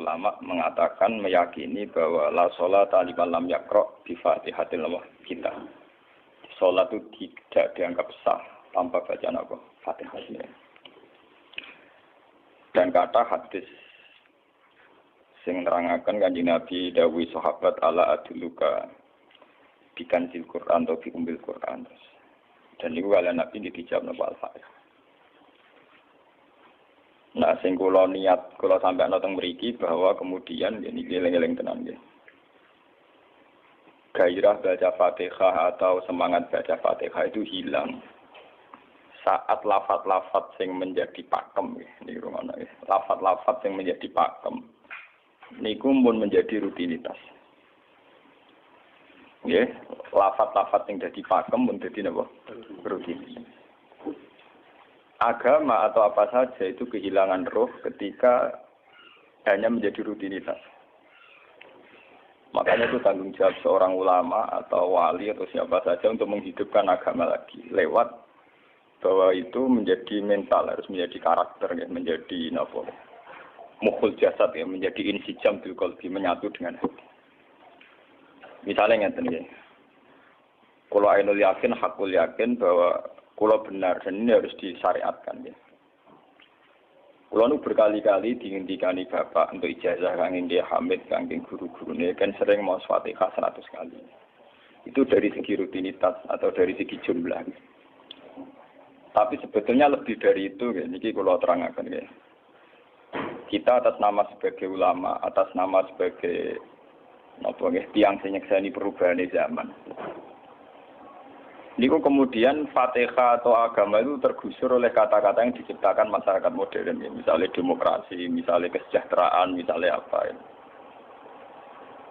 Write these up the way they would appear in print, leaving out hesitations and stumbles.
ulama mengatakan meyakini bahwa la sholata liman lam yaqra bi Fatihatil Kitab. Salat itu tidak dianggap sah tanpa bacaan apa? Fatihah. Dan kata hadis sing nerangaken Kanjeng Nabi dawuh sahabat ala aduluka bikanzil Quran atau bi umbil Quran. Dan niku kala Nabi dijawab napa Al-Fatihah. Nah, sing kula niat kula sampeyan teng mriki bahwa kemudian ini eling-eling tenan nggih. Gairah baca Fatihah atau semangat baca Fatihah itu hilang saat lafaz-lafaz yang menjadi pakem nggih ngono nggih. Lafaz-lafaz yang menjadi pakem niku pun menjadi rutinitas. Nggih, lafaz-lafaz yang dadi pakem pun dadi napa? Rutinitas. Agama atau apa saja itu kehilangan roh ketika hanya menjadi rutinitas. Makanya itu tanggung jawab seorang ulama atau wali atau siapa saja untuk menghidupkan agama lagi. Lewat bahwa itu menjadi mental, harus menjadi karakter, ya, menjadi mukhul jasad, ya, menjadi insijam bil qalbi, menyatu dengan hati. Misalnya ngeten ya. Kalau ainul yakin, hakul yakin bahwa kalau benar, dan ini harus disyariatkan ya. Kalau nu berkali-kali dihentikan bapak untuk ijazah kangge dia Hamid, kangge guru-guru ini kan sering mau Fatihah 100 kali. Itu dari segi rutinitas atau dari segi jumlah. Tapi sebetulnya lebih dari itu, ya. Ini kalau terangkan ya. Kita atas nama sebagai ulama, atas nama sebagai tiang senyekseni perubahan zaman. Niku kemudian Fatihah atau agama itu tergusur oleh kata-kata yang diciptakan masyarakat modern, ya. Misalnya demokrasi, misalnya kesejahteraan, misalnya apa. Ya.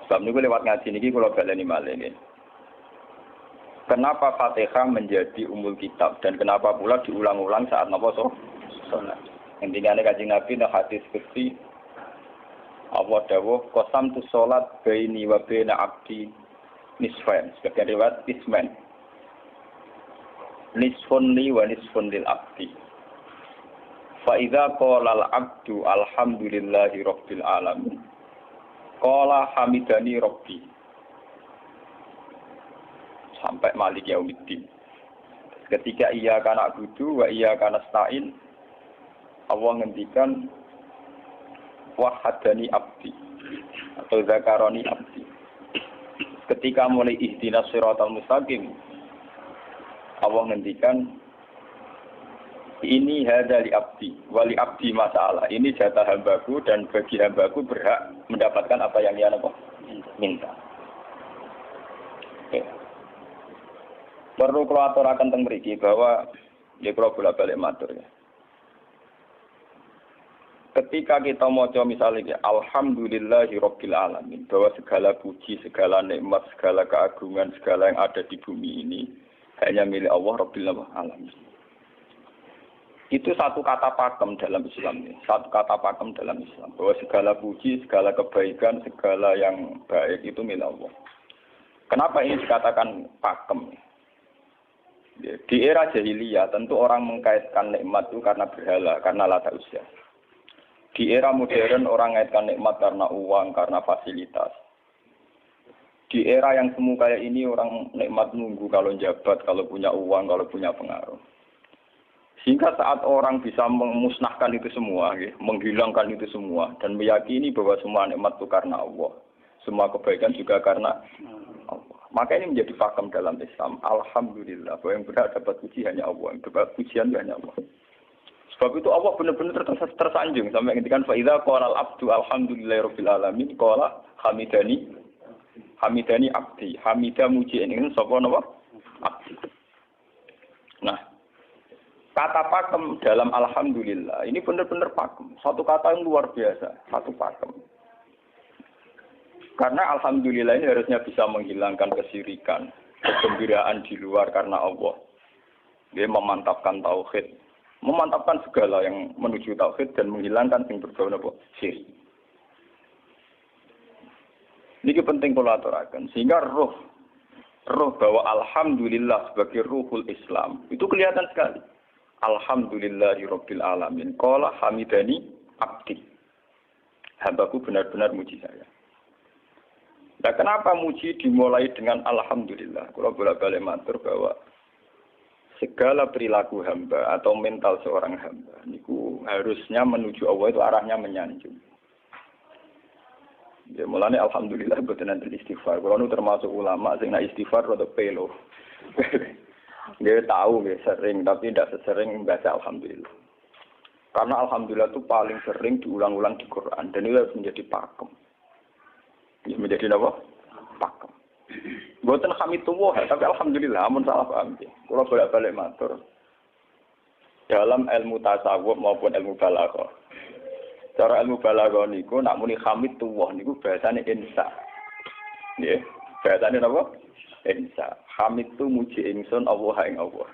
Sebab niku lewat ngaji niki kula baleni malih nggih. Kenapa Fatihah menjadi umul kitab dan kenapa pula diulang-ulang saat napa salat? Intinya Kanjeng Nabi nek hadis qudsi Allah dawuh qasam tu salat baini wa baina abdi nisfain. Sebagian riwayat isman. Nisfun li wa nisfun lil abdi. Fa idza qala al abdu alhamdulillahi rabbil alamin. Qala hamidani rabbi. Sampai malik yaumiddin. Ketika ia kana abudu wa ia kana stain, Allah ngendikan wahadani abdi atau zakaroni abdi. Ketika mulai ihdinas siratal mustaqim, Allah ngendikan ini hadza li abdi wali abdi masalah. Ini jatah hambaku dan bagi hambaku berhak mendapatkan apa yang dia minta. Oke. Perlu kula aturaken teng mriki bahwa ya kula bolak-balik matur ya. Ketika kita maca misalnya alhamdulillahi rabbil alamin, bahwa segala puji, segala nikmat, segala keagungan, segala yang ada di bumi ini hanya milik Allah Rabbil Alamin. Itu satu kata pakem dalam Islam. Satu kata pakem dalam Islam. Bahwa segala puji, segala kebaikan, segala yang baik itu milik Allah. Kenapa ini dikatakan pakem? Di era jahiliyah tentu orang mengkaitkan nikmat itu karena berhala, karena lata usia. Di era modern orang mengaitkan nikmat karena uang, karena fasilitas. Di era yang semu kayak ini orang nikmat nunggu kalau jabat, kalau punya uang, kalau punya pengaruh. Sehingga saat orang bisa memusnahkan itu semua, menghilangkan itu semua, dan meyakini bahwa semua nikmat itu karena Allah. Semua kebaikan juga karena Allah. Maka ini menjadi pakem dalam Islam. Alhamdulillah, bahwa yang berhak dapat puji hanya Allah, yang dapat pujian hanya Allah. Sebab itu Allah benar-benar tersanjung. Sampai ngendikan fa'idha qala al-abdu alhamdulillahirabbil alamin qala hamidani abdi. Hamidah muji ini sapa napa? Abdi. Nah, kata pakem dalam alhamdulillah ini benar-benar pakem. Satu kata yang luar biasa, satu pakem. Karena alhamdulillah ini harusnya bisa menghilangkan kesyirikan, kegembiraan di luar karena Allah. Dia memantapkan tauhid, memantapkan segala yang menuju tauhid dan menghilangkan yang berbau syirik. Ini penting kalau aturakan, sehingga roh bahwa alhamdulillah sebagai ruhul Islam itu kelihatan sekali. Alhamdulillahirabbil alamin. Qala hamidani abdi. Hambaku benar-benar muji saya. Nah, kenapa muji dimulai dengan alhamdulillah? Kalau bolak-balik matur bahwa segala perilaku hamba atau mental seorang hamba niku harusnya menuju Allah itu arahnya menyanjung. Ya mulane alhamdulillah boten enten istighfar. Kalau nu termasuk ulama sing nak istighfar rada pelo. Dia tahu dia sering tapi tidak sesering membaca alhamdulillah. Karena alhamdulillah itu paling sering diulang-ulang di Quran dan itu harus menjadi pakem. Ya menjadi apa? Pakem. Boten hamidullah tapi alhamdulillah amun salah paham. Kalau bolak-balik matur dalam ilmu tasawuf maupun ilmu balaghah. Cara ilmu balaghah niku nak muni hamidullah niku bahasane insa. Nggih, bahasane napa? Insa. Hamid tu muji ingsun Allah ing Allah.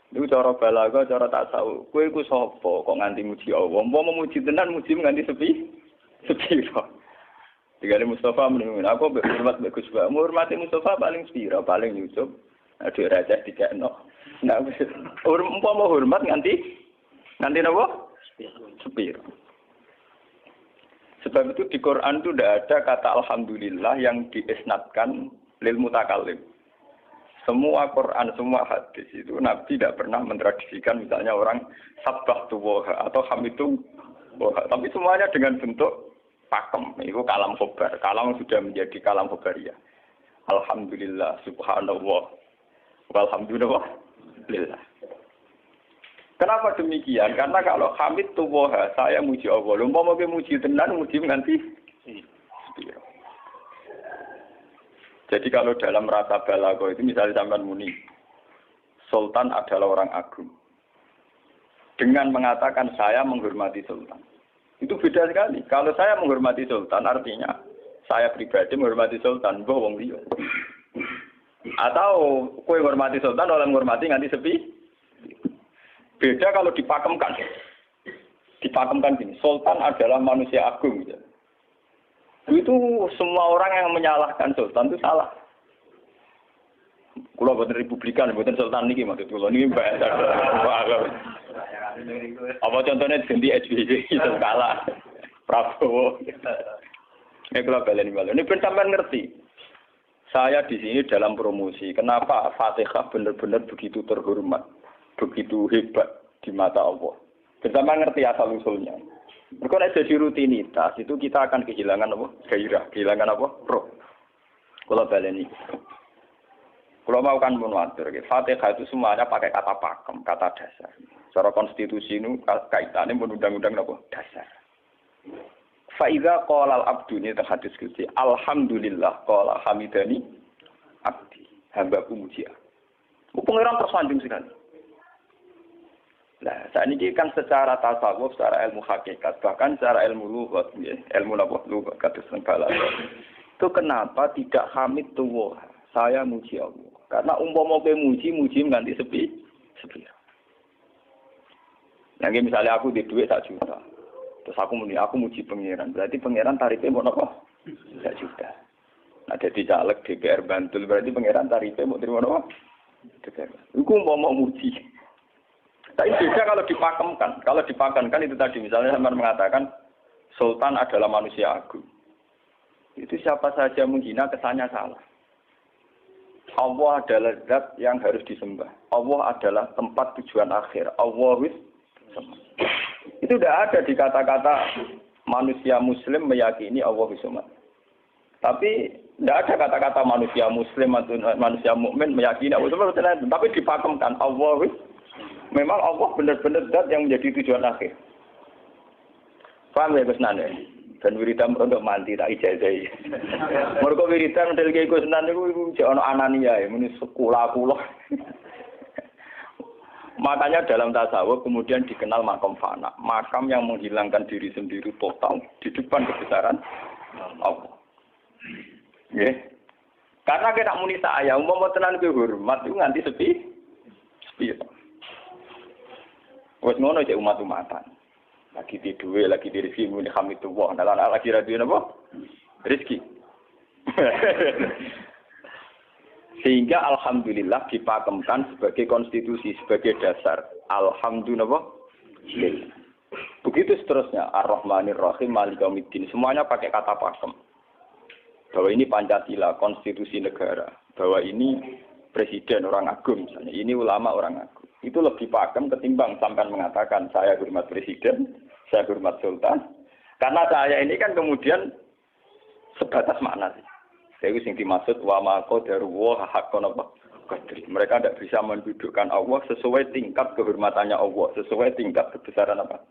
Niku cara balaghah, cara tasawuf. Kowe iku sapa kok nganti muji Allah? Umpama muji tenan muji nganti sepi. Digale Mustafa muni aku hormat mbek Gus Ba. Hormati Mustafa paling sepira, paling nyucup. Aduh rajah dikekno. Nah, umpama hormat nganti napa? Sepira. Sebab itu di Quran itu tidak ada kata alhamdulillah yang diisnadkan lil mutakallim. Semua Quran, semua hadis itu Nabi tidak pernah mentradisikan misalnya orang sabbahtu wa atau hamidu wa. Tapi semuanya dengan bentuk pakem. Itu kalam khobar. Kalam sudah menjadi kalam khobariyah. Alhamdulillah, subhanallah, walhamdulillah. Kenapa demikian? Karena kalau hamid tuwoha, saya muji Allah. Lumpah mau muji tenan, muji nanti. Jadi kalau dalam rasa balaghah itu misalnya sampean muni, Sultan adalah orang agung. Dengan mengatakan saya menghormati Sultan. Itu beda sekali. Kalau saya menghormati Sultan artinya saya pribadi menghormati Sultan, mbah wong liya. Atau kowe menghormati Sultan oleh menghormati nganti sepi. Beda kalau dipakemkan. Dipakemkan gini, Sultan adalah manusia agung. Gitu. Itu semua orang yang menyalahkan Sultan itu salah. Kalau buatan Republikan, buatan Sultan ini maksud kalau ini bahasa. Apa contohnya ganti SBY itu kalah. Prabowo. Ini kalau balen. Ini ben sampean ngerti. Saya di sini dalam promosi. Kenapa Fatihah benar-benar begitu terhormat, begitu hebat di mata Allah. Bersama ngerti asal usulnya. Kalau jadi rutinitas itu kita akan kehilangan apa? Gairah, kehilangan apa? Roh. Kalau baleni. Kalau mau kan menwatir, Fatihah itu semuanya pakai kata pakem, kata dasar. Secara konstitusi itu kaitannya undang-undang apa? Dasar. Faiza qala al-abdu ini terhadis kunci. Alhamdulillah qala hamidani abdi. Hambaku muji aku. Pengiran tersanjung sekali. Nah, saat ini kan secara tasawuf, secara ilmu hakikat, bahkan secara ilmu lughat, ilmu lughat kados balaghah. Itu kenapa tidak hamid tuwah? Saya muji Allah. Karena umpama kowe muji nganti sepi. Nah, misalnya aku di duit 1 juta. Terus aku muji pangeran. Berarti pangeran tarifnya mau apa? 1 juta. Nah, jadi caleg DPR Bantul berarti pangeran tarifnya mau terima apa? DPR. Iku mau muji. Tapi beda kalau dipakemkan. Kalau dipakemkan itu tadi misalnya sampean mengatakan Sultan adalah manusia agung. Itu siapa saja menghina kesannya salah. Allah adalah zat yang harus disembah. Allah adalah tempat tujuan akhir. Allah wis. Itu tidak ada di kata-kata manusia muslim meyakini Allah wis. Tapi tidak ada kata-kata manusia muslim atau manusia mukmin meyakini Allah wis. Tapi dipakemkan Allah wis. Memang Allah benar-benar zat yang menjadi tujuan akhir. Paham ya Gus Nane? Dan wiridan untuk mandi tak ijazahi. Mergo wiridan model kaya Gus Nane iku jek ana anania ya muni sekolah kula. Makanya dalam tasawuf kemudian dikenal makam fana, makam yang menghilangkan diri sendiri total di depan kebesaran Allah. Nggih. Karena kita muni saya umpama tenan kowe hormat itu nganti sepi. Wes ngono cek umat-umatan. Lagi di duwe, lagi di rezeki muni hamidullah. Nah, lagi ra duwe napa? Rezeki. Sehingga alhamdulillah dipakemkan sebagai konstitusi, sebagai dasar. Alhamdulillah. Begitu seterusnya, Ar-Rahmanir Rahim, Maliki Yaumiddin, semuanya pakai kata pakem. Bahwa ini Pancasila, konstitusi negara, bahwa ini presiden orang agung misalnya, ini ulama orang agung. Itu lebih pakem ketimbang sampai mengatakan saya hormat presiden, saya hormat sultan. Karena saya ini kan kemudian sebatas makna sih. Jadi yang dimaksud wa ma qadaru haqqan apa qadri. Mereka tidak bisa mendudukkan Allah sesuai tingkat kehormatannya Allah, sesuai tingkat kebesaran apa.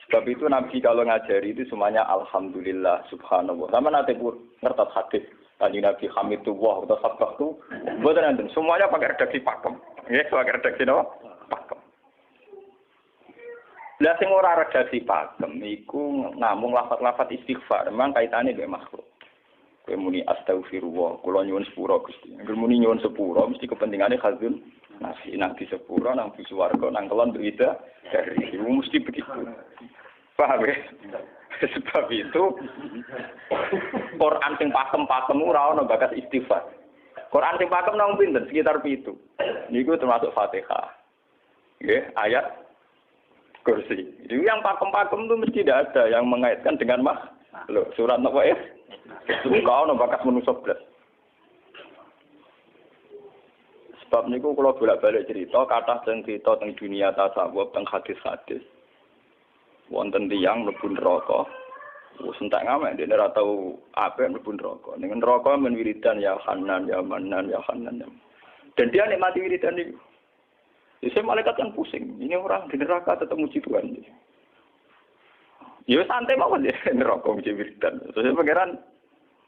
Sebab itu Nabi kalau ngajari itu semuanya alhamdulillah subhanallah. Sama nanti pun ngertas hadis tadi Nabi Hamidullah atau sabah itu bukan nanti semuanya pakai redaksi pakem. Ya, pakai redaksi apa? Pakem. Lah sing ora redaksi pakem iku namung lafaz-lafaz istighfar, memang kaitannya dengan makhluk. Kowe muni astagfirullah, kula nyuwun sepura Gusti. Angger muni nyuwun sepura mesti kepentingane khazun nasi nang di sepura nang di swarga nang kelon berita dari itu mesti begitu. Paham ya? Sebab itu Quran sing pakem-pakem ora ana bakas istighfar. Quran sing pakem nang pinten sekitar 7. Niku termasuk Fatihah. Nggih, ayat kursi. Itu yang pakem-pakem itu mesti tidak ada yang mengaitkan dengan makhluk. Surat apa ya? Kau ana bakas manusa blas. Sebab niku kula bolak-balik cerita kathah teng cerita teng dunia tasawuf teng hadis-hadis. Wonten tiyang mlebu neraka. Wis entek ngamek dene ora tau apik mlebu neraka. Ning neraka men wiridan ya Hanan ya Manan ya Hanan. Dan dia nikmati wiridan itu. Jadi malaikat kan pusing. Ini orang di neraka tetap muji Tuhan. Ya santai mawon ya neraka muji wiridan. Terus pangeran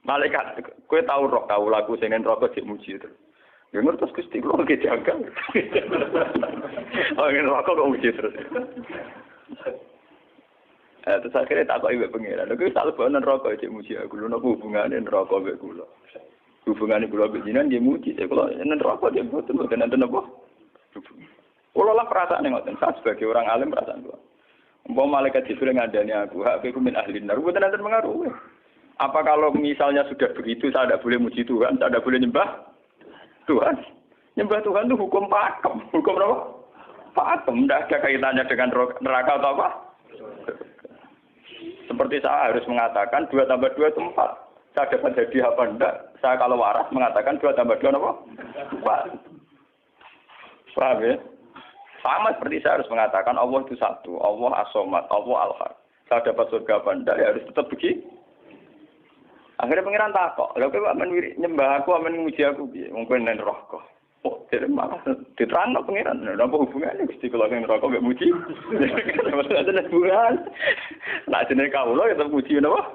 malaikat kowe tau roh tau lagu sing neraka sik muji itu. Ya ngertos Gusti kula ge jaga. Oh neraka kok muji terus. Terus akhirnya tak kok iwek pengiran. Lha tak lebonen neraka cek muji aku. Lha napa hubungane neraka mek kula? Hubungane kula mek jinan nggih muji. Kula neraka nggih mboten enten apa? Kula lah perasaan ngoten. Saya sebagai orang alim perasaan kula. Umpama malaikat Jibril ngandani aku, hak aku min ahli nar. Mboten enten pengaruh. Apa kalau misalnya sudah begitu saya tidak boleh muji Tuhan, saya tidak boleh nyembah Tuhan? Nyembah Tuhan itu hukum pakem. Hukum apa? Pakem. Tidak ada kaitannya dengan neraka atau apa? Seperti saya harus mengatakan 2 tambah 2 itu 4. Saya dapat jadi apa enggak? Saya kalau waras mengatakan 2 tambah 2 apa? 4. Paham ya? Sama seperti saya harus mengatakan Allah itu satu. Allah as-somad, Allah al-had. Saya dapat surga apa enggak? Ya harus tetap begitu. Akhirnya pengiran takok. Lha kowe amen nyembah aku, amen muji aku piye? Mungkin nen neraka. Oh, jadi malah diterangno pengiran. Lha apa hubungannya Gusti kula ning neraka mek muji? Ada hubungan. Nah, jenenge kawula ya tetep muji napa?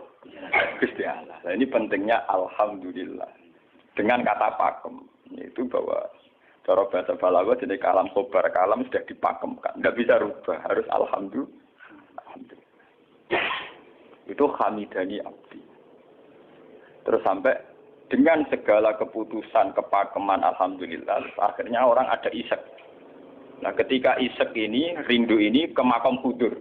Gusti Allah. Nah, ini pentingnya alhamdulillah. Dengan kata pakem, itu bahwa cara bahasa balaghah jenenge kalam khobar, kalam sudah dipakemkan. Enggak bisa rubah, harus alhamdulillah. Itu hamidani abdi. Terus sampai dengan segala keputusan kepakeman alhamdulillah, akhirnya orang ada isek. Nah, ketika isek ini, rindu ini ke makam hudur.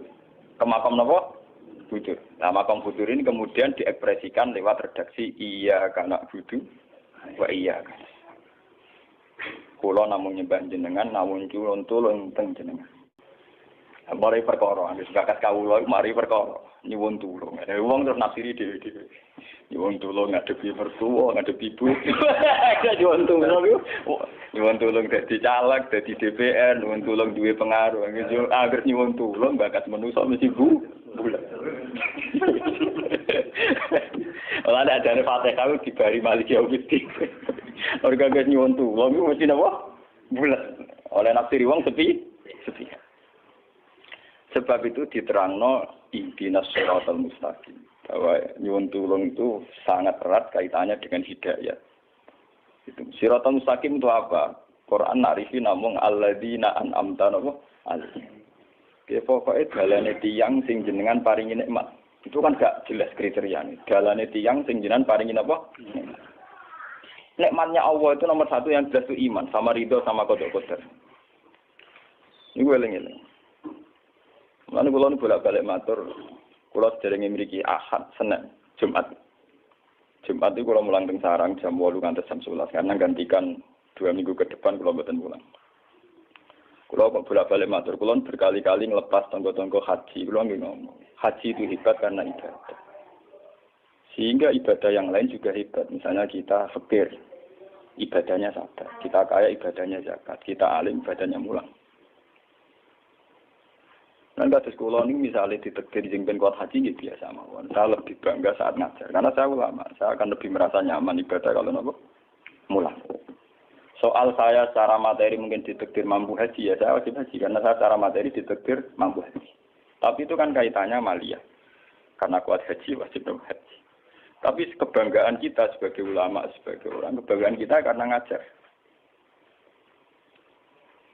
Ke makam apa? Hudur. Nah, makam hudur ini kemudian diekspresikan lewat redaksi iya kana hudu wa iya kana. Kula namung nyembah jenengan, namung tulung teng jenengan. Mari perkara, wis bakat kawula mari perkara nyuwun tulung. Wong terus nafsiri dhewe-dhewe. Nyuwun tulung ngadepi mertua, ngadepi ibu. Nyuwun tulung yo. Nyuwun tulung dadi caleg, dadi DPR, nyuwun tulung duwe pengaruh. Angger nyuwun tulung bakat manusa mesti bulat. Ora ada jare Fatihah dibari Maliki Yaumiddin. Orga guys nyuwun tulung mesti napa? Bulat. Oleh nafsiri wong sepi. Sebab itu diterangno ihdinas shiratal mustaqim. Bahwa nyuwun tulung itu sangat erat kaitannya dengan hidayah. Itu shiratal mustaqim itu apa? Quran narifi namung alladzina an'amta alaihim. Oke, pokoknya dalane tiyang sing jenengan paringi nikmat. Itu kan gak jelas kriterianya. Dalane tiyang sing jenengan paringi apa? Nikmatnya Allah itu nomor 1 yang jelas itu iman sama ridho sama qada-qadar. Ini gue eling-eling. Lan kula nu bolak-balik matur, kula sederenge mriki Ahad, Senin, Jumat. Jumat itu kula mulang teng sarang jam 8 ngantos jam 11 karena gantikan 2 minggu ke depan kula mboten pulang. Kulo kok bolak-balik matur, kulo berkali-kali ngelepas tonggo-tonggo haji. Kulo nggih ngomong, haji itu hebat karena ibadah. Sehingga ibadah yang lain juga hebat. Misalnya kita fakir, ibadahnya sabar. Kita kaya, ibadahnya zakat. Kita alim, ibadahnya mulang. Dan kasus kulo ini misalnya ditekdir jengben kuat haji, gitu biasa mawon. Saya lebih bangga saat ngajar. Karena saya ulama, saya akan lebih merasa nyaman ibadah kalau nopo mulang. Soal saya secara materi mungkin ditekdir mampu haji, ya saya wajib haji. Karena saya secara materi ditekdir mampu haji. Tapi itu kan kaitannya maliyah. Karena kuat haji, wajib haji. Tapi kebanggaan kita sebagai ulama, sebagai orang, kebanggaan kita karena ngajar.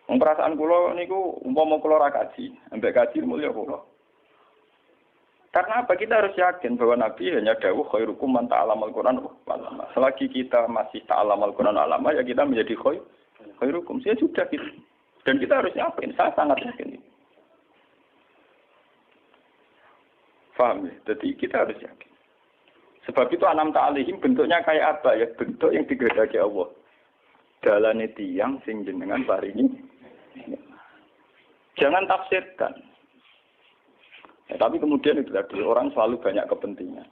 Perasaan kulo niku umpama kulo ra kaji, ambek kaji mulya kulo. Karena apa? Kita harus yakin bahwa Nabi hanya dawuh khairukum man ta'allamal Qur'an walama. Selagi kita masih ta'allamal Qur'an walama, ya kita menjadi khairukum. Saya sudah gitu. Dan kita harus yakin, saya sangat yakin. Paham ya? Jadi kita harus yakin. Sebab itu anam ta'alihim bentuknya kayak apa ya? Bentuk yang digedaki Allah. Dalane tiyang sing jenengan paringi. Jangan tafsirkan. Ya, tapi kemudian itu tadi orang selalu banyak kepentingan.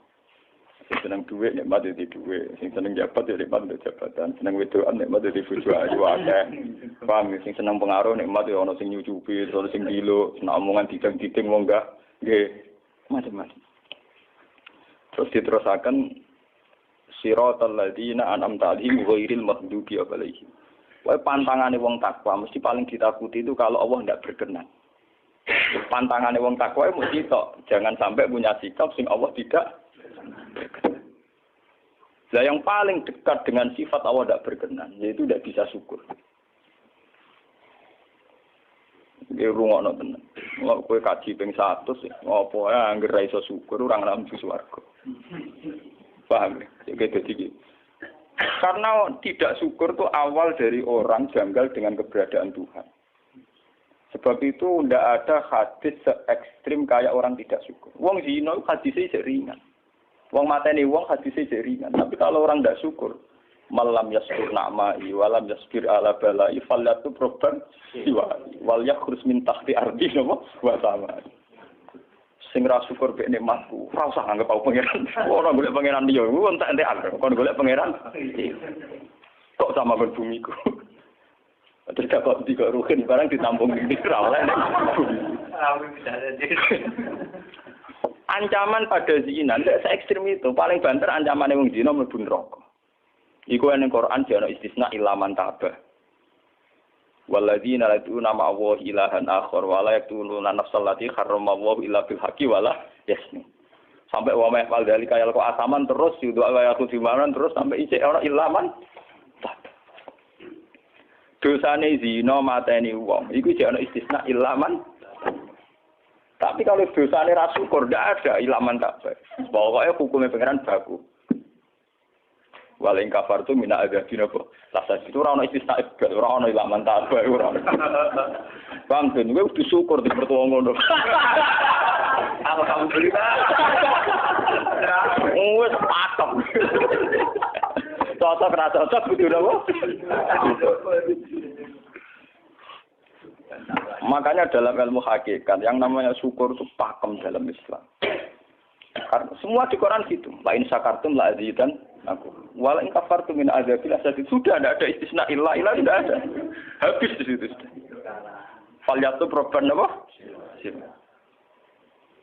Sing seneng duit nikmat itu duit, sing seneng jabat ya nikmat itu jabatan, seneng wedokan nikmat itu bojo ayu akeh. Paham ya? Sing seneng pengaruh nikmat ya ana sing nyucupi, ana sing dilo, seneng omongan didang-diding wong enggak nggih macam-macam. Terus diterusakan siratal ladzina an'amta 'alaihim ghairil maghdubi 'alaihim. Wae pantangane wong takwa mesti paling ditakuti itu kalau Allah tidak berkenan. Pantangane wong takwa mesti tok, jangan sampai punya sikap sing Allah tidak berkenan. Lah yang paling dekat dengan sifat Allah tidak berkenan yaitu tidak bisa syukur. Iki rungokno tenan. Kok kowe kaji ping 100 ngopo ae anggere ra iso syukur ora ngambu swarga. Paham ya? Jadi karena tidak syukur itu awal dari orang janggal dengan keberadaan Tuhan. Sebab itu tidak ada hadis se-ekstrim kayak orang tidak syukur. Wong zina hadisnya ringan. Wong mateni wong hadisnya ringan. Tapi kalau orang tidak syukur, malam yaskur na'ma'i walam yasbir ala bala'i falyatu proban wal yakhrus min tahti ardi wa sama. Sing ra syukur mek nikmatku, ora usah anggap aku pangeran. Ora golek pangeran liya, ku entek-entekan. Kon golek pangeran. Kok sama ben bumiku. Terus kok tiga ruhin barang ditampung di ra oleh. Ancaman pada zina ndak se-ekstrem itu. Paling banter ancamane wong zina mlebu neraka. Iku ning Quran jane istisna ilaman tabah. Walladzina lad'una ma'allahi ilahan akhar wa la yaqtuluna nafsal lati harramallahu illa bil haqqi wa la yasni. Sampai wa ma yaqal dalika yalqa asaman terus yudu ayatu dimanan terus sampai isih ora ilaman. Dosane zina mateni wong iku jek ana istisna ilaman. Tapi kalau dosane ra syukur ndak ada ilaman tak baik. Pokoke hukume pangeran baku. Waling kafar tu mina agabina kok. Lasa itu ora ono istisna ibad, ora ono ilaman tabah ora. Bang ben kowe kudu syukur di mertua ngono. Alhamdulillah. Wes patok. Cocok ra cocok kudu napa? Makanya dalam ilmu hakikat yang namanya syukur itu pakem dalam Islam. Karena semua di Quran gitu. Lain syakartum la azidan aku. Wala in kafartum min azabil asad. Sudah tidak ada istisna illa tidak ada. Habis di situ sudah. Falyatu proban apa?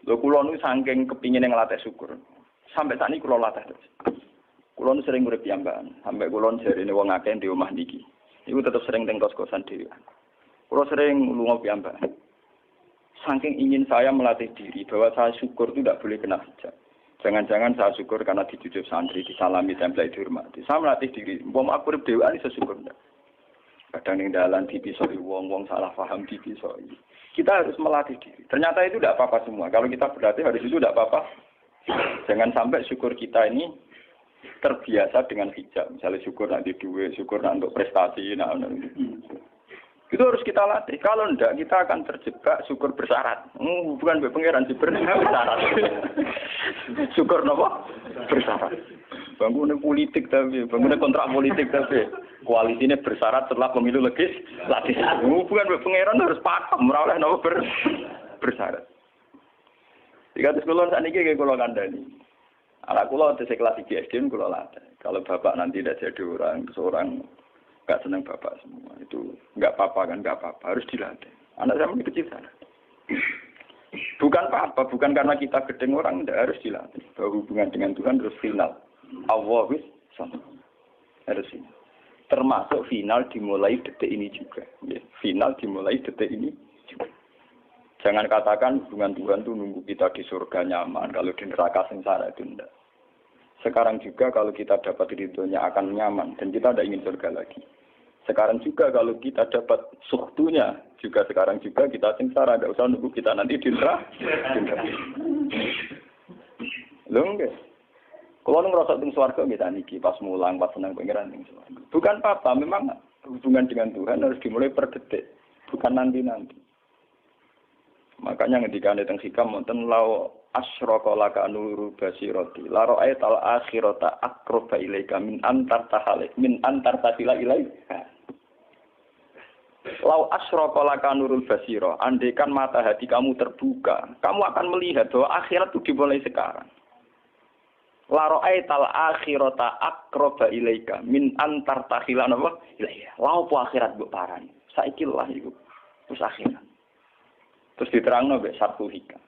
Lho kula nu saking kepingin ngelatih syukur. Sampai saat ini kula latih terus. Kula nu sering urip piyambakan. Sampai kula jarine wong akeh di omah niki. Iku tetep sering teng kos-kosan dhewe. Kula sering lunga piyambakan. Saking ingin saya melatih diri bahwa saya syukur itu tidak boleh kena hijab. Jangan-jangan saya syukur karena dijujuk santri, disalami, tempel, dihormati. Saya melatih diri. Wong aku urip dhewe iso syukur ndak. Kadang ning dalan dipisoi wong salah paham dipisoi. Kita harus melatih diri. Ternyata itu tidak apa-apa semua. Kalau kita berlatih harus itu tidak apa-apa. Jangan sampai syukur kita ini terbiasa dengan hijab. Misalnya syukur nanti duit, syukur nanti untuk prestasi. Itu harus kita latih. Kalau enggak, kita akan terjebak syukur bersyarat. Bukan pangeran bersyarat. Syukur apa? Bersyarat. Bangunan politik tapi, bangunan kontrak politik tapi. Koalisinya bersyarat setelah pemilu legislatif. Bukan pangeran harus pakem, ora oleh napa bersyarat. Jika sekolah saat ini kayak kalau kandani, anak kulo di kelas 3 SD kulo latih. Kalau bapak nanti tidak jadi orang, seorang nggak senang bapak semua, itu nggak apa-apa kan, nggak apa-apa, harus dilatih. Anak saya masih kecil sana. Bukan apa-apa, bukan karena kita gedeng orang, tidak harus dilatih. Bahwa hubungan dengan Tuhan harus final. Allah sama. Harus final. Termasuk final dimulai detik ini juga. Ya, final dimulai detik ini juga. Jangan katakan hubungan Tuhan itu nunggu kita di surga nyaman, kalau di neraka sengsara itu tidak. Sekarang juga kalau kita dapat ridhonya akan nyaman, dan kita tidak ingin surga lagi. Sekarang juga kalau kita dapat suhtunya, juga sekarang juga kita sengsara, tidak usah nunggu kita nanti di neraka. Loh enggak. Kalau ngerasa teng swarga kita niki pas mulang, pas senang pengiran teng swarga. Bukan apa, memang hubungan dengan Tuhan harus dimulai per detik, bukan nanti-nanti. Makanya ketika teng hikam wonten lau asyraka laka nuru basirati la ra'aital akhirata aqraba ilaika min antar tasila ilaika. Lau asyraka laka nurul basira, andaikan mata hati kamu terbuka, kamu akan melihat bahwa akhirat itu dimulai sekarang. La ra'aital akhirata aqraba ilaika min antar tasila ilaika. Lau po akhirat mbok parani. Saiki lah iku wis akhirat. Terus diterangno mbek satu hikam.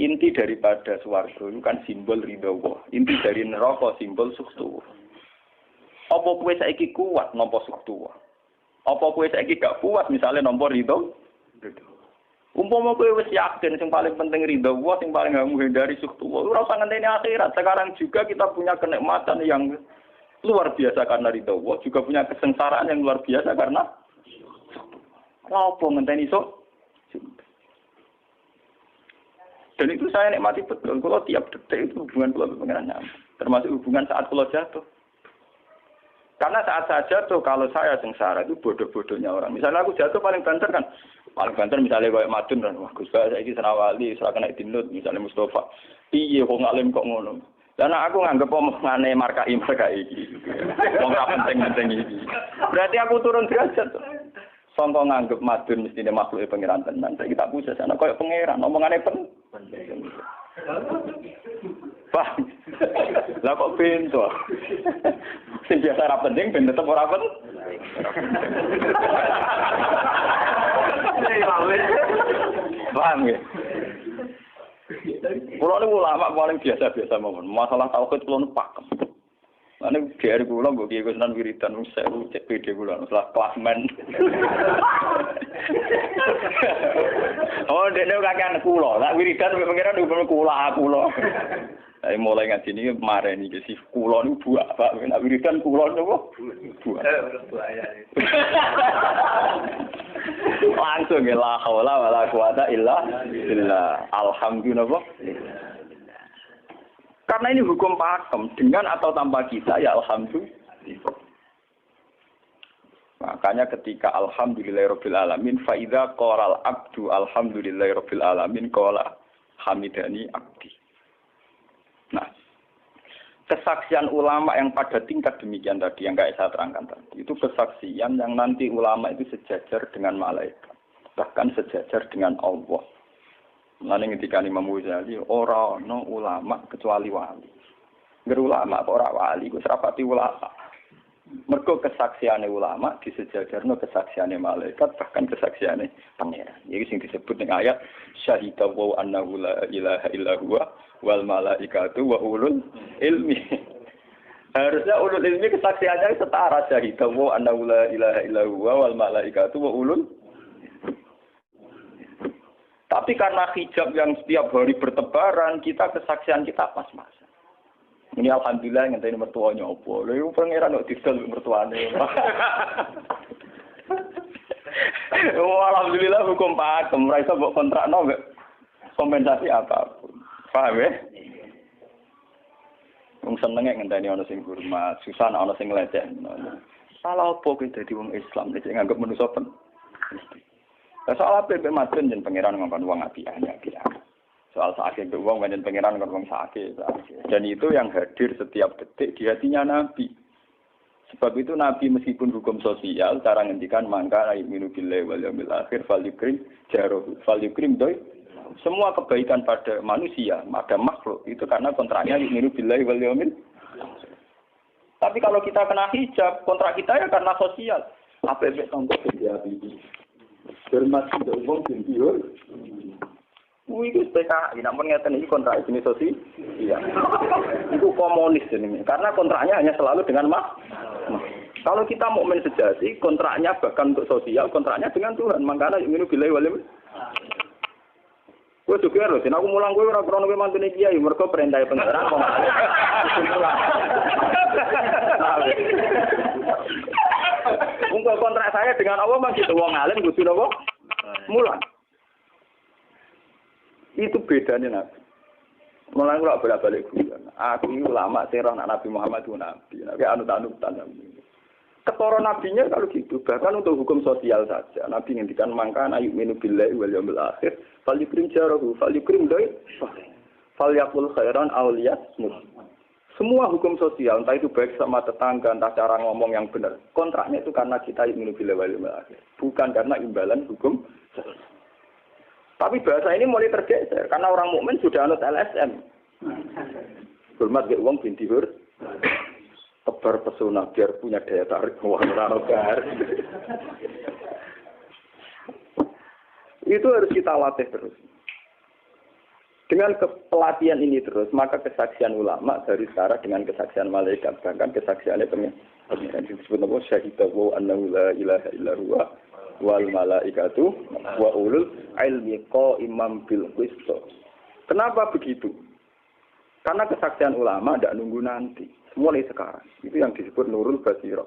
Inti daripada swarga itu kan simbol ridho Allah. Inti dari neraka simbol suktu. Apa kowe saiki kuat nampa suktu? Apa kowe saiki gak kuat misalnya nampa ridho? Umpama kowe wis yakin sing paling penting ridho Allah, sing paling gak menghindari suktu. Ora usah ngenteni akhirat. Sekarang juga kita punya kenikmatan yang luar biasa karena ridho Allah, juga punya kesengsaraan yang luar biasa karena apa ngenteni sok? Dan itu saya nikmati betul. Kalau tiap detik itu hubungan kalau pengenannya, termasuk hubungan saat kalau jatuh. Karena saat saya jatuh, kalau saya sengsara itu bodoh-bodohnya orang. Misalnya aku jatuh paling banter kan, paling banter misalnya kayak Madun kan, wah Gus Bah saya ini senawali, serah kena dinut, misalnya Mustafa, iya kok ngalim kok ngono. Karena aku nganggep omongane markai iki. Wong penting-penting iki. Berarti aku turun derajat. Sangka nganggep Madun mestine makhluk pangeran tenan. Saiki tak puses ana koyo pangeran, omongane penting. Pak. Lah kok pintu. Sing biasa ora penting ben tetep ora penting. Paham ya? Kulo niku ulama paling biasa-biasa mawon. Masalah tauhid kulo pakem. Ane GR kula mbok kiye Gusnan wiridan wis sewu cek PD kula setelah klasmen. Oh, dene kakean kula. Lah wiridan pengiran hubungan kula. Ayo mulai ngaji niki mareni iki si kula niku buak, Pak. Nek wiridan kula niku buak. Langsung la haula wala quwata illa billah. Alhamdulillah. Karena ini hukum pakem, dengan atau tanpa kita, ya alhamdulillah. Makanya ketika alhamdulillahirabbil alamin, fa idza qala al-abdu alhamdulillahirabbil alamin qala hamidani abdi. Nah, kesaksian ulama yang pada tingkat demikian tadi yang kayak saya terangkan tadi, itu kesaksian yang nanti ulama itu sejajar dengan malaikat, bahkan sejajar dengan Allah. Lalu ketika Imam Ghazali, orang no ulama kecuali wali. Ulama apa orang wali, itu serapati ulama. Mergo kesaksiannya ulama disejajarno kesaksiannya malaikat, bahkan kesaksiannya pangeran. Jadi yang disebut dengan ayat syahida wa annahu la ilaha illa huwa wal malaikatu wa ulul ilmi. Harusnya ulul ilmi kesaksiannya setara syahida wa annahu la ilaha illa huwa wal malaikatu wa ulul. Tapi karena hijab yang setiap hari bertebaran, kita kesaksian kita pas-pasan. Ini alhamdulillah ngenteni mertuanya opo. Lha iku pangeran kok didol mertuane. Oh, alhamdulillah hukum pakem, ora iso mbok kontrakno kompensasi apapun. Paham ya? Wong senenge ngenteni ana sing hormat, susah ana sing nglecehno. Salah opo ki dadi wong Islam nek nganggep manusa pen. Soal apa yang Madun dan pangeran ngomong uang apiannya kira. Soal sakit uang dan pangeran ngomong sakit. Dan itu yang hadir setiap detik di hatinya Nabi. Sebab itu Nabi meskipun hukum sosial, cara ngendikan mangka ayyuminu billahi wal yaumil akhir falyukrim jarohu falyukrim doi. Semua kebaikan pada manusia, pada makhluk itu karena kontraknya ayyuminu billahi wal yaumil. Tapi kalau kita kena hijab, kontrak kita ya karena sosial. Apa efek contoh dia ini? Hormat tidak umum sendiri. Itu PKI, namun ngeten ini kontrak jenis sosial. Iya. Itu komunis ini. Karena kontraknya hanya selalu dengan kalau kita mukmin sejati, kontraknya bahkan untuk sosial, kontraknya dengan Tuhan. Makanya ingin billahi wal yaumil. Kowe juga lho, aku mulang kowe ora krono kowe mantune kiai, mergo perintah pangeran kok. Untuk kontrak saya dengan Allah masih wong alim kudu napa? Mulang. Itu bedanya Nabi. Mulang kula bolak-balik guyon. Aku ini ulama sing roh Nabi Muhammad itu nabi. Nabi anut-anutan. Ketara nabinya kalau gitu, bahkan untuk hukum sosial saja. Nabi ngendikan mangkana yu'minu billahi wal yaumil akhir, falyukrim jarahu, falyukrim doi, falyakul khairan aw liyasmut. Semua hukum sosial, entah itu baik sama tetangga, entah cara ngomong yang benar. Kontraknya itu karena kita yu'minu billahi wal yaumil akhir, bukan karena imbalan hukum sosial. Tapi bahasa ini mulai tergeser karena orang mukmin sudah anut LSM. Hormat ke wong binti hur. Tebar pesona biar punya daya tarik wong ora Itu harus kita latih terus. Dengan pelatihan ini terus, maka kesaksian ulama dari sekarang dengan kesaksian malaikat, bahkan kesaksiannya pengiran disebut nama syahidahu annahu la ilaha illa huwa wal malaikatu wa ulul ilmi qaiman bil qist. Kenapa begitu? Karena kesaksian ulama tidak nunggu nanti. Mulai sekarang. Itu yang disebut nurul basirah.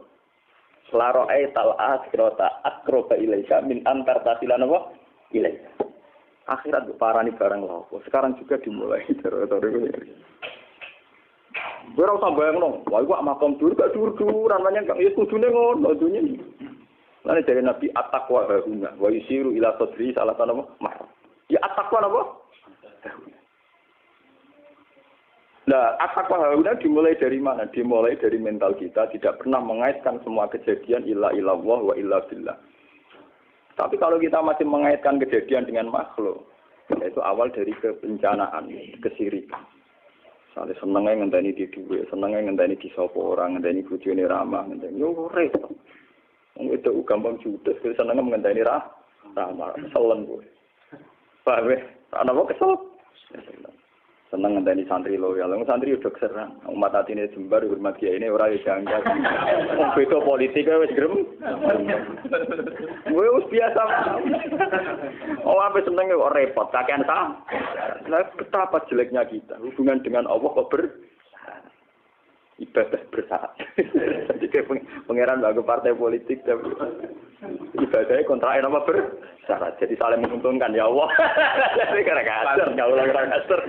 Selaro'ai tal'as kirota akroba ilaika min antar tasilan apa? Ilaika. Akhirat parani barang lopo. Sekarang juga dimulai. Gue rasa bayang dong. Wah, gue makam dur, gak dur-duran. Namanya gak ya kudune ngono. Lalu dari Nabi at-taqwa hahuna. Wa yusiru ila sodri salah satu apa? Ya at-taqwa apa? Nah, at-taqwa hauna dimulai dari mana? Dimulai dari mental kita, tidak pernah mengaitkan semua kejadian illa illallah wa illa billah. Tapi kalau kita masih mengaitkan kejadian dengan makhluk, itu awal dari kebencanaan, kesirikan. Misalnya senengnya ngenteni di duwe, senengnya ngenteni di sapa orang, ngenteni bojone ramah, ngenteni yo repot. Wong itu gampang judes, senengnya ngenteni ramah, selen kowe. Paham ya? Ana kok kesel? Seneng ngenteni santri loyal. Santri udah keserang. Umat atine jembar hormat kiai ini ora yo janggal. Wong beda politik wis grem. Wis biasa. Oh, apa seneng kok repot, kakean ta. Lah betapa jeleknya kita. Hubungan dengan Allah kok ibadah bersyarat. Jadi pangeran bagi partai politik tapi ibadahnya kontraknya apa bersyarat. Jadi saling menguntungkan ya Allah. Jadi karena kasar, nggak ulang kasar.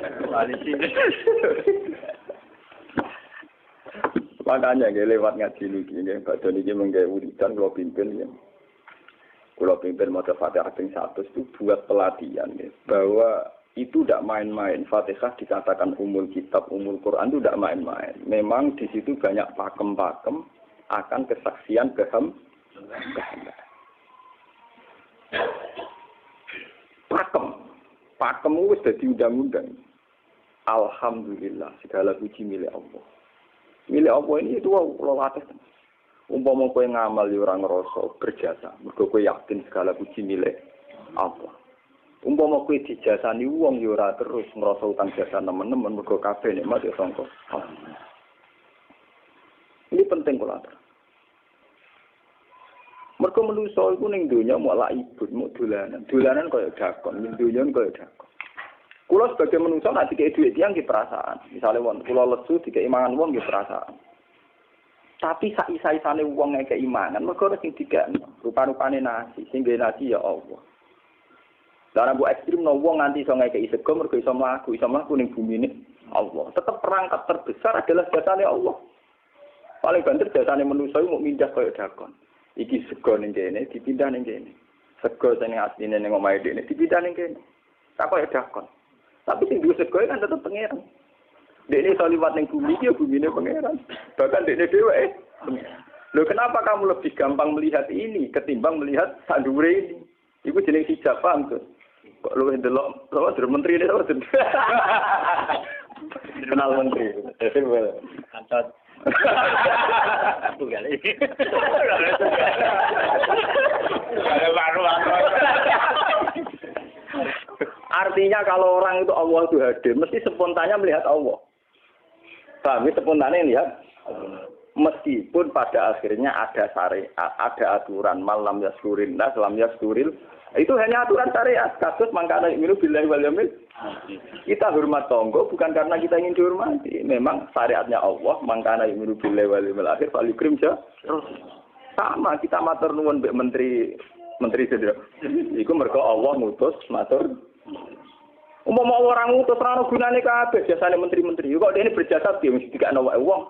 Makanya lewat ngaji ini, Pak Doni ini menggawe wiridan kalau pimpin ya. Kalau pimpin mata Fatihah ping 100 itu buat pelatihan ya, bahwa itu tidak main-main. Fatihah dikatakan umul kitab, umul Quran itu tidak main-main. Memang di situ banyak pakem-pakem akan kesaksian kehendak. Pakem itu sudah diundang-undang. Alhamdulillah, segala puji milik Allah. Milik Allah ini itu Allah atas. Umpama kowe ngamal ya ora ngrasa berjasa, mergo kowe yakin segala puji milik Allah. Umpama kowe dijasani wong ya ora terus ngrasa utang jasa nemen-nemen mergo kabeh nikmat ya sangka. Ini penting kula atur. Mergo manusa iku ning donya mau lak ibut, mau dolanan. Dolanan kaya dakon, ning donya kaya dakon. Kula sebagai manusa nek dikek dhuwit tiyang nggih perasaan. Misale wong kula lesu dikek imangan wong nggih perasaan. Tapi sak-isa-isane wong ngekek imangan mergo sing dikek rupa-rupane nasi, sing ngene nasi ya Allah. Lah bu ekstrim no wong nganti iso ngekeki sego mergo iso mlaku ning bumine Allah. Tetap perangkat terbesar adalah jasane Allah. Paling banter jasane manusa iku mung mindah kaya dakon. Iki sego ning kene dipindah ning kene. Sego sing asline ning omahe dene dipindah ning kene. Tak kaya dakon. Tapi sing duwe sego kan tetep pangeran. Dene iso liwat ning bumi iki ya bumine pangeran. Bahkan dene dhewe pangeran. Loh kenapa kamu lebih gampang melihat ini ketimbang melihat sandure ini? Iku jeneng hijab paham tuh. Kok lu ndelok sama menteri ini sama kenal menteri. Kantor. Aku kali. Artinya kalau orang itu Allah itu hadir, mesti spontannya melihat Allah. Paham? Spontannya lihat. Meskipun pada akhirnya ada syariat, ada aturan malam yaskurin nas, lam yaskuril. Itu hanya aturan syariat. Kasus mangkana yu'minu billahi wal yawmil. Kita hormat tonggo bukan karena kita ingin dihormati. Memang syariatnya Allah, mangkana yu'minu billahi wal yawmil akhir fal yukrim ja. Sama kita matur nuwun mbek menteri sedaya. Iku mergo Allah ngutus matur. Umpama orang ngutus ora ono gunane kabeh jasane menteri-menteri. Kok dene berjasa piye mesti dikakno wae wong.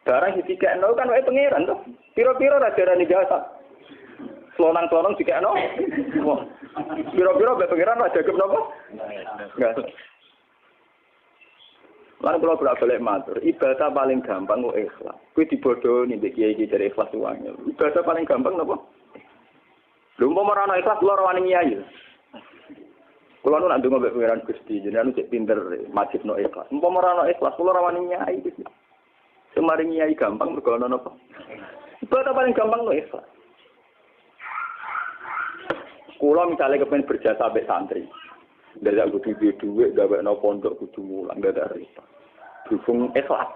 Barang dikakno kan wae pangeran to. Piro-piro ra darani jasa. Selonang-selonang dikakno. Wah. Piro-piro mbek pangeran ra jagep napa? Enggak. Lan kula bolak-balik matur, ibadah paling gampang kok ikhlas. Kuwi dibodohi mbek kiai-kiai dari ikhlas uangnya. Ibadah paling gampang napa? Lha umpama ora ana ikhlas kula ora wani nyai. Kula nu nak ndonga mbek pangeran Gusti, jenengan cek pinter majibno ikhlas. Umpama ora ana ikhlas kula ora wani nyai iki. Semari nyai gampang mergo ana napa? Ibadah paling gampang kok ikhlas. Kula misalnya kepen berjasa mbek santri. Dadak kudu duwe gawekno pondok kudu mulang dadak repot. Dukung ikhlas.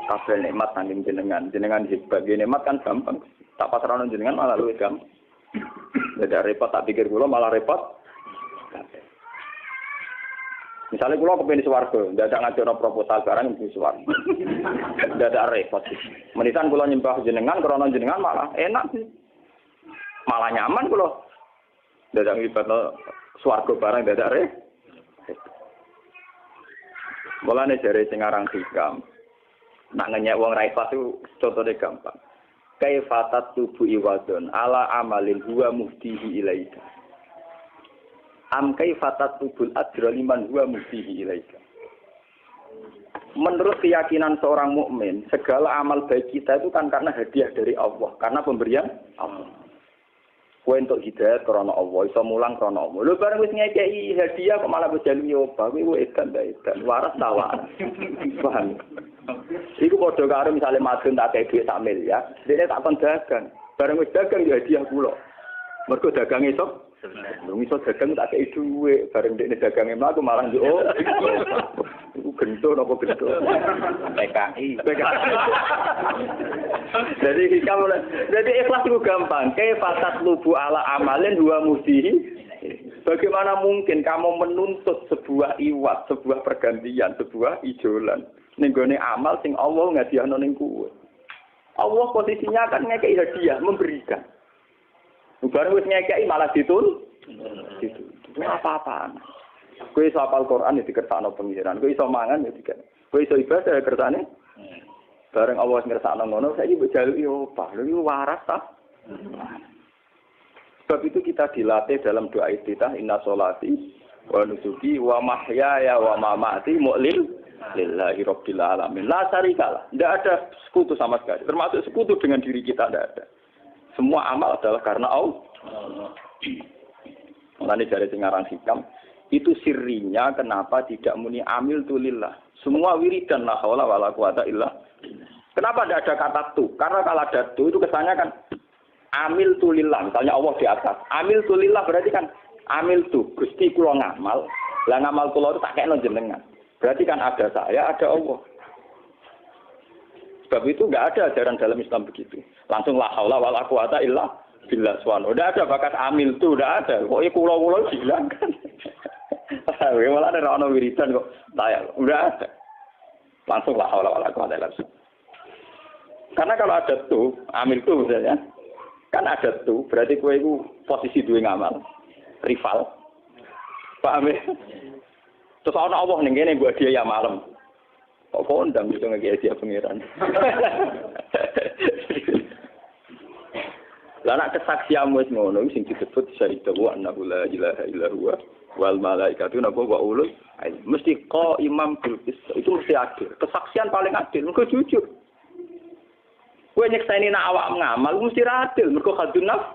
Kabeh nikmat saking jenengan hebat. Nikmat kan gampang. Tak pasrahno jenengan malah luwih gampang. Dadak repot tak pikir kula malah repot. Misalnya kula kepen swarga, dadak ngajono proposal barang di swarga. Dadak repot. Menitan kula nyembah jenengan krana jenengan malah enak. Malah nyaman kula. Dadak ngibadno swarga barang dadak re. Mulane jare sing aran hikam. Nak ngenyek wong ra ikhlas itu contone gampang. Kaifatat tubu iwadon ala amalin huwa muftihi ilaika. Am kaifatat tubul ajra liman huwa muftihi ilaika. Menurut keyakinan seorang mukmin, segala amal baik kita itu kan karena hadiah dari Allah, karena pemberian Allah. Kowe entuk hidayah krana Allah, iso mulang krana Allah. Lho bareng wis ngekeki hadiah kok malah bejalu nyoba, kuwi edan ta edan, waras ta waras. Paham? Iku padha karo misale madun tak kei dhuwit sak miliar, dene tak kon dagang. Bareng wis dagang ya hadiah kula. Mergo dagang iso Lung iso dagang tak kei dhuwit, bareng dekne dagange mlaku malah yo. Iku gento napa gento? PKI. Jadi ikhlas itu gampang. Kaifatat lubu ala amalin huwa mudihi. Bagaimana mungkin kamu menuntut sebuah iwat, sebuah pergantian, sebuah ijolan ning gone amal sing Allah ngadiahno ning kowe. Allah posisinya kan ngekeki hadiah, memberikan. Bareng wis ngekeki malah ditul. Itu apa-apaan. Kowe iso hafal Quran ya dikersakno pengiran. Kowe iso mangan ya dikene. Kowe iso ibadah ya kersane. Bareng Allah ngersakno ngono, saiki mbok jaluki opah. Lho iki waras ta? Sebab itu kita dilatih dalam doa iftitah inna sholati wa nusuki wa mahyaya wa mamati lillahi rabbil alamin. La syarikalah. Tidak ada sekutu sama sekali. Termasuk sekutu dengan diri kita tidak ada. Semua amal adalah karena Allah. Mulane dari singaran hikam itu sirinya kenapa tidak muni amil tulillah. Semua wiridan la haula wala quwata illa. Kenapa tidak ada kata tu? Karena kalau ada tu itu kesannya kan amil tulillah. Misalnya Allah di atas. Amil tulillah berarti kan amil tu. Gusti kula ngamal. Lah ngamal kula itu tak kekno jenengan. Berarti kan ada saya, ada Allah. Sebab itu enggak ada ajaran dalam Islam begitu. Langsung la haula wala quwata illa billah subhanahu. Enggak ada bakat amil tu, enggak ada. Kok kula-kula hilangkan. Malah ada ono wiridan kok tayang. Enggak ada. Langsung la haula wala quwata illa billah. Karena kalau ada tu, amil tu misalnya, kan ada tu, berarti kowe iku posisi duwe ngamal. Rival. Paham ya? Terus ana Allah ning kene mbok dia ya malam. Kok kondang iso ngeki dia pangeran. Lah nek kesaksian wis ngono sing disebut syahidatu annahu la ilaha illa huwa wal malaikatu napa wa ulul mesti imam bil qist itu mesti adil. Kesaksian paling adil, engko jujur. Kowe nyekseni nak awak ngamal mesti ra adil, mergo khadun nafs.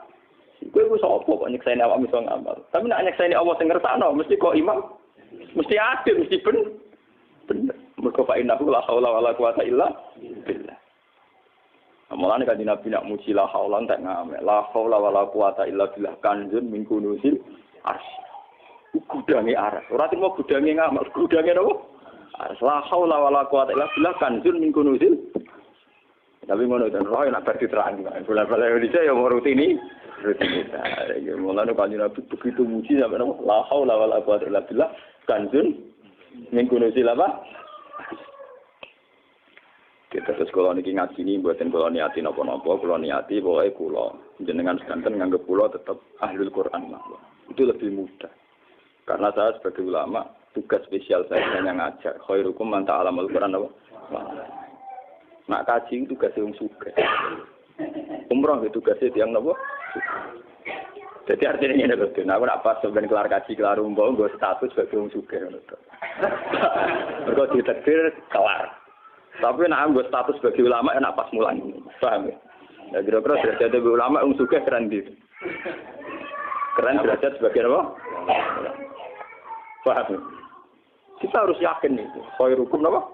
Kowe ku sapa kok nyekseni awak iso ngamal. Tapi nak nyekseni Allah sing ngersakno mesti kok imam. Mesti adil, mesti bener. Mergo fa innahu la haula wala quwata illa billah. Mulane kan Nabi nak muji la haula entek ngamek. La haula wala quwata illa billah kanjun min kunusil arsy. Gudange aras. Ora timo gudange ngamek, gudange napa? La haula wala quwata illa billah kanjun min kunusil. Tapi ngono dan roh nak berarti terang. Bola-bola Indonesia yang rutini. Ya mulane kan Nabi begitu muji sampai napa? La haula wala quwata illa billah kanjun min kunusil apa? Kita terus kalau niki ngaji ini buatin kalau niati nopo-nopo, kalau niati pokoknya kulo jenengan sekanten nganggep kulo tetap ahlul Quran lah. Itu lebih mudah. Karena saya sebagai ulama tugas spesial saya hanya ngajar. Khairukum man ta'alamul Quran apa? Nak kaji itu tugas yang suka. Umroh itu tugasnya yang nopo. Jadi artinya ini loh. Nah, aku nak pas sebenarnya kelar kaji kelar umroh, gue status sebagai orang suka. Mereka ditakdir kelar. Tapi nak ambil status sebagai ulama enak pas mulan, paham ya? Ya kira-kira derajat sebagai ulama suka keren gitu. Keren derajat sebagai apa? Paham ya? Kita harus yakin itu. Khairukum apa?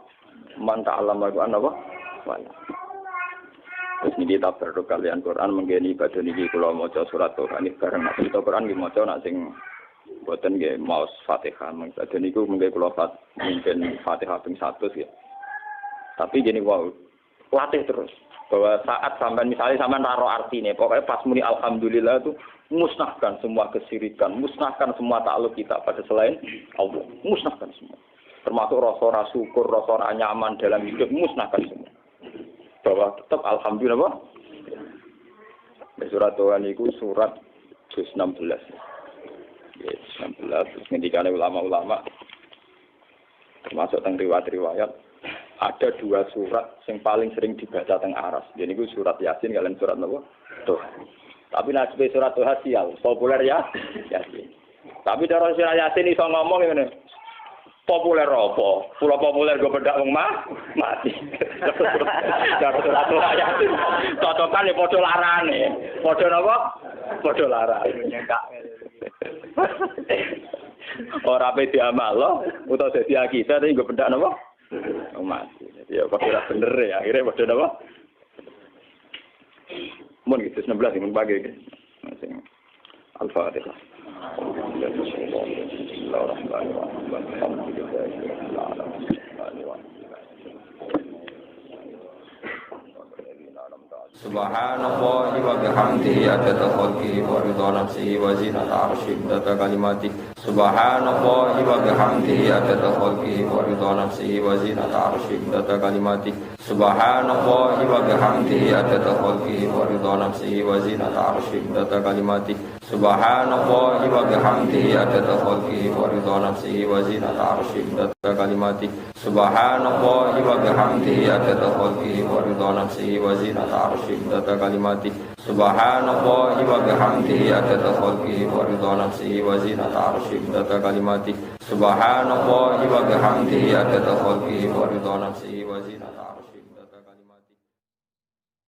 Man ta'allama al-Qur'an apa? Terus ini kita berdoa kalian Quran menggeni ibadah niki kula maca surat Tuhan ini bareng nak kita Quran nggih maca nak sing boten nggih maos Fatihah. Ibadah niku mengke kula mungkin Fatihah ping 100 ya. Tapi gini wow, latih terus. Bahwa saat sampai misalnya sampai naro artinya, pokoknya pas muni alhamdulillah itu musnahkan semua kesirikan, musnahkan semua takluk kita pada selain Allah, musnahkan semua. Termasuk rasa syukur, rasa nyaman dalam hidup, musnahkan semua. Bahwa tetap alhamdulillah. Surat Tuhan itu surat juz 16. Ya, 16. Terus ngendikane ulama-ulama termasuk tentang riwayat-riwayat. Ada 2 surat yang paling sering dibaca teng aras. Jadi itu surat Yasin kalian surat apa? Tuh. Tapi nasib surat Tuh sial, populer ya Yasin. Tapi cara surat Yasin iso ngomong ngene. Populer apa? Pulau populer gue bedak wong mati. Cara surat Tuh Yasin. Cocokan ya padha larane. Padha napa? Padha larane. Ora pe diamal utawa dadi akidah tapi gue bedak napa? Mati. Ya kok ora bener ya. Akhirnya padha napa? Mun gitu 16 mun bagi iki. Sing Al-Fatihah. Subhanallah wa bihamdihi adada khalqihi wa ridha nafsihi wa zinata arsyihi adada kalimatihi. Subhanallah wa bihamdihi adada khalqihi wa ridha nafsihi wa zinata arsyihi adada kalimatihi. Subhanallah wa bihamdihi adada khalqihi wa ridha nafsihi wa zinata arsyihi adada kalimatihi. Subhanallah wa bihamdihi adada khalqihi wa ridha nafsihi wa zinata arsyihi adada kalimatihi. Subhanallah wa bihamdihi adada khalqihi wa ridha nafsihi wa zinata arsyihi adada kalimatihi. Subhanallah wa bihamdihi adada khalqihi wa ridha nafsihi wa zinata arsyihi adada kalimatihi. Subhanallah wa bihamdihi adada khalqihi wa ridha nafsihi wa zinata